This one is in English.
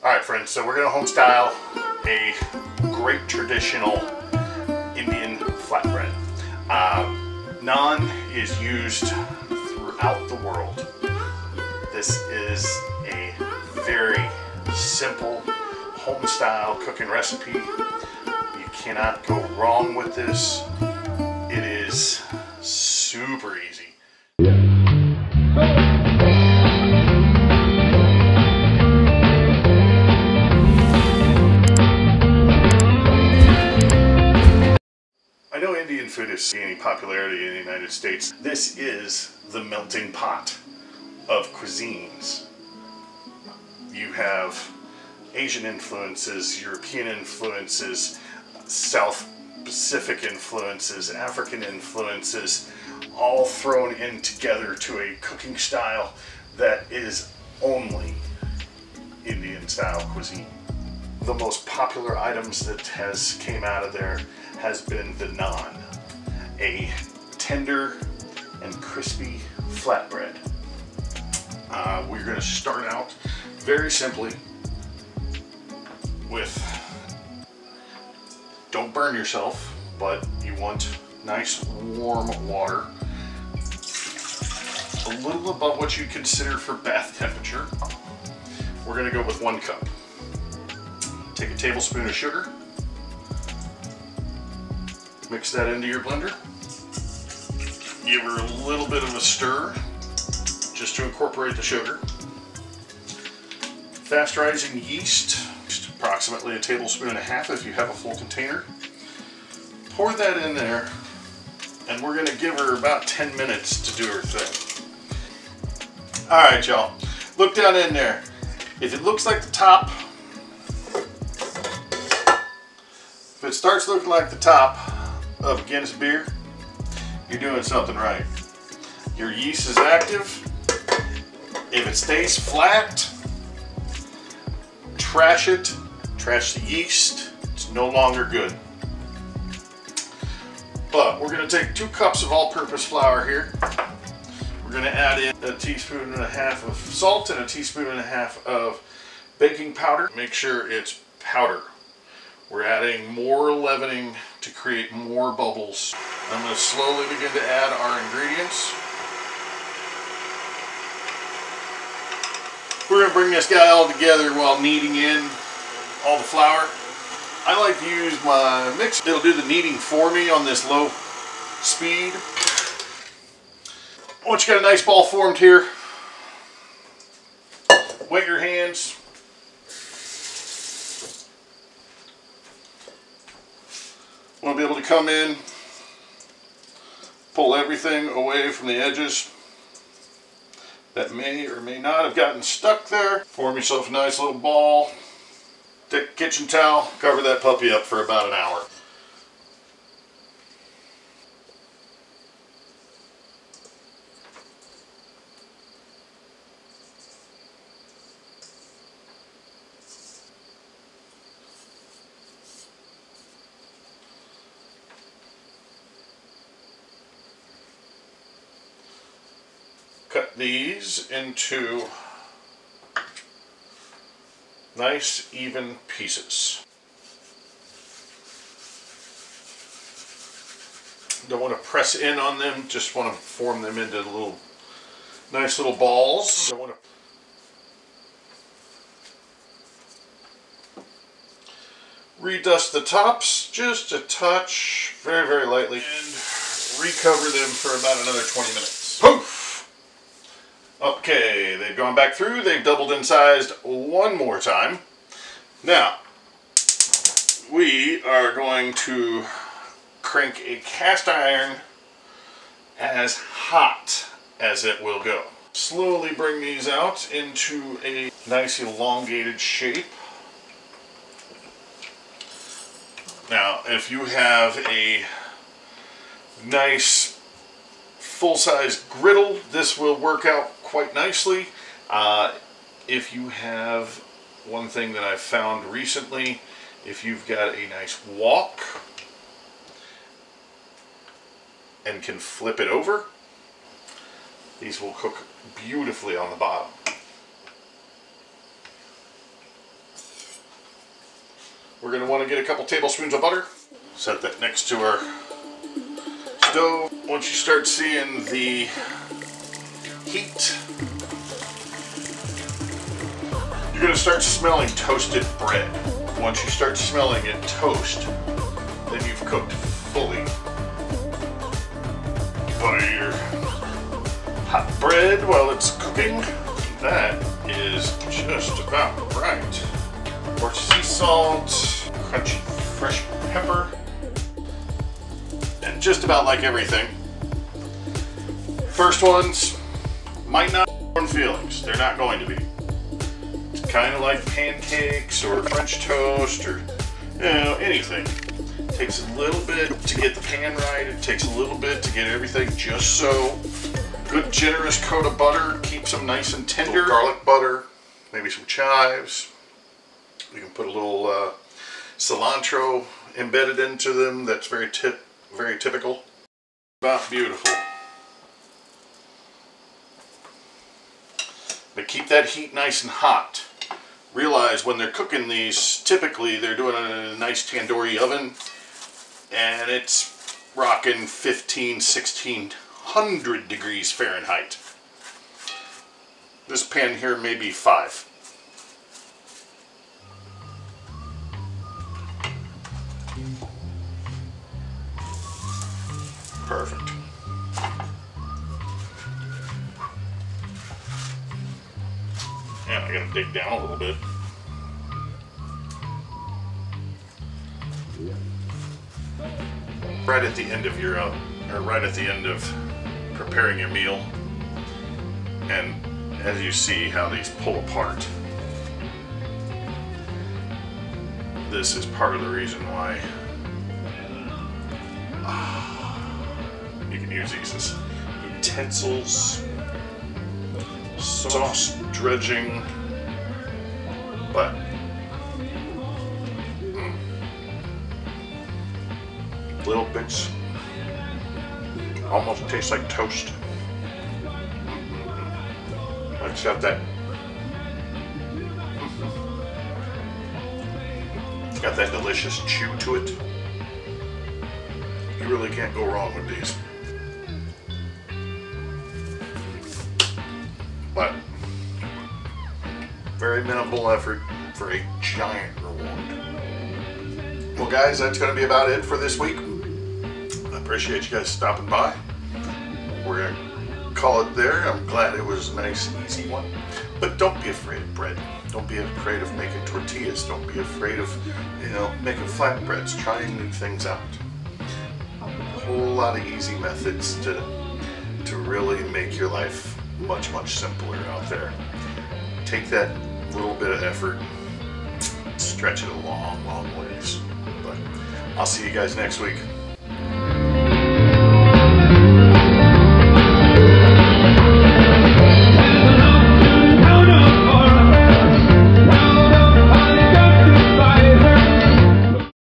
Alright friends, so we're going to home style a great traditional Indian flatbread. Naan is used throughout the world. This is a very simple home style cooking recipe. You cannot go wrong with this. It is super easy. I know Indian food is gaining popularity in the United States. This is the melting pot of cuisines. You have Asian influences, European influences, South Pacific influences, African influences, all thrown in together to a cooking style that is only Indian style cuisine. The most popular items that has came out of there has been the naan, a tender and crispy flatbread. We're going to start out very simply with, don't burn yourself, but you want nice warm water, a little above what you consider for bath temperature. We're going to go with 1 cup. Take a tablespoon of sugar, mix that into your blender, give her a little bit of a stir just to incorporate the sugar. Fast rising yeast, approximately 1.5 tablespoons if you have a full container. Pour that in there, and we're going to give her about 10 minutes to do her thing. Alright y'all, look down in there. If it looks like the top, if it starts looking like the top of a Guinness beer, you're doing something right. Your yeast is active. If it stays flat, trash it. Trash the yeast. It's no longer good. But we're going to take 2 cups of all-purpose flour here. We're going to add in 1.5 teaspoons of salt and 1.5 teaspoons of baking powder. Make sure it's powder. We're adding more leavening to create more bubbles. I'm going to slowly begin to add our ingredients. We're going to bring this guy all together while kneading in all the flour. I like to use my mix. It'll do the kneading for me on this low speed. Once you got a nice ball formed here, wet your hands. Want to be able to come in, pull everything away from the edges that may or may not have gotten stuck there. Form yourself a nice little ball. Take a kitchen towel, cover that puppy up for about an hour. Cut these into nice even pieces. Don't want to press in on them, just want to form them into little nice little balls. Don't want to redust the tops just a touch, very, very lightly, and recover them for about another 20 minutes. Poof! Okay, they've gone back through, they've doubled in size one more time. Now, we are going to crank a cast iron as hot as it will go. Slowly bring these out into a nice elongated shape. Now, if you have a nice full-size griddle, this will work out quite nicely. If you have one thing that I've found recently, if you've got a nice wok and can flip it over, these will cook beautifully on the bottom. We're going to want to get a couple tablespoons of butter. Set that next to our stove. Once you start seeing the heat, you're going to start smelling toasted bread. Once you start smelling it toast, then you've cooked fully. Butter your hot bread while it's cooking. That is just about right. More sea salt, crunchy fresh pepper, and just about like everything, first ones might not have feelings. They're not going to be. It's kind of like pancakes or French toast or anything. It takes a little bit to get the pan right. It takes a little bit to get everything just so. Good generous coat of butter keeps them nice and tender. Garlic butter, maybe some chives. You can put a little cilantro embedded into them. That's very typical. About beautiful. But keep that heat nice and hot. Realize when they're cooking these, typically they're doing it in a nice tandoori oven, and it's rocking 1600 degrees Fahrenheit. This pan here may be 5. Perfect. And I gotta dig down a little bit. Right at the end of your, right at the end of preparing your meal, and as you see how these pull apart, this is part of the reason why you can use these as utensils, sauce dredging, but little bits almost taste like toast. It's got that delicious chew to it. You really can't go wrong with these. But very minimal effort for a giant reward. Well guys, that's going to be about it for this week. I appreciate you guys stopping by. We're going to call it there. I'm glad it was a nice, easy one. But don't be afraid of bread. Don't be afraid of making tortillas. Don't be afraid of, making flatbreads, trying new things out. A whole lot of easy methods to really make your life much, much simpler out there. Take that little bit of effort, stretch it a long, long ways. But I'll see you guys next week.